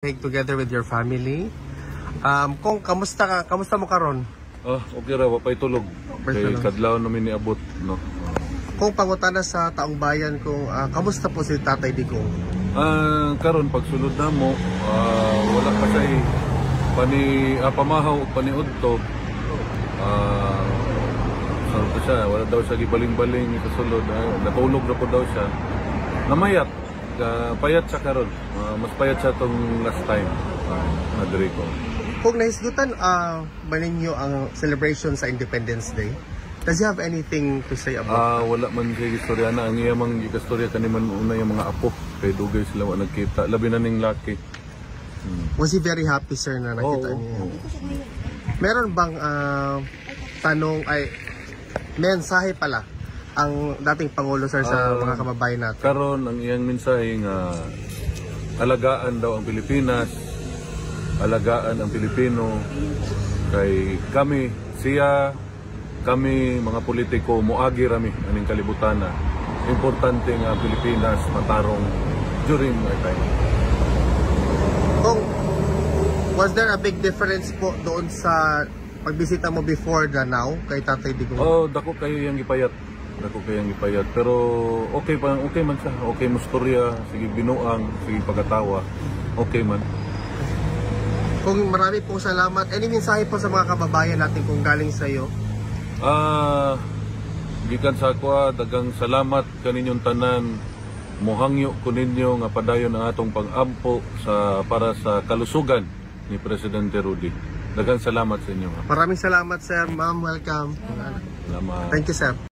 Together with your family. Kung kamusta ka? Kamusta mo karon? Okay ra, wapay tulog. Kay kadlaw namin niabot, no. Kung pangutana sa taong bayan kung kamusta po si Tatay Digong? Karon pagsulod namo, wala pa say pamahaw paniudto. Sarap siya, wala daw siya gibaling-baling sa sulod. Natulog na po daw siya. Namayat. Payat siya karon. Mas payat siya tong last time. Madrigo. Kung nahisgutan ba ninyo ang celebration sa Independence Day, does he have anything to say about wala man siya istorya na. Ang iyamang istorya kaniman una yung mga apo. Kay dugay sila wa nagkita. Labi na ning laki. Was he very happy, sir, na nakita niya? Meron bang tanong mensahe pala ang dating Pangulo, sir, sa mga kababayan natin? Karon ang iyang mensahe nga alagaan daw ang Pilipinas, alagaan ang Pilipino, kay kami, mga politiko, muagi rami aning kalibutan na. Importante nga ang Pilipinas matarong during my time. Was there a big difference po doon sa pagbisita mo before the now kay Tatay Digong? Dako kayo yung ipayat. Pero okay man siya. Okay mo storya, sige binuang, sige pagkatawa. Okay man. Kung marami pong salamat. Any mensahe po sa mga kababayan natin kung galing sa iyo? Gikan sa ako, dagang salamat kaninyong tanan. Mohangyo ko ninyo nga padayon ang atong pag-ampo para sa kalusugan ni Presidente Rudy. Dagang salamat sa inyo. Maraming salamat, sir. Ma'am, welcome. Salamat. Thank you, sir.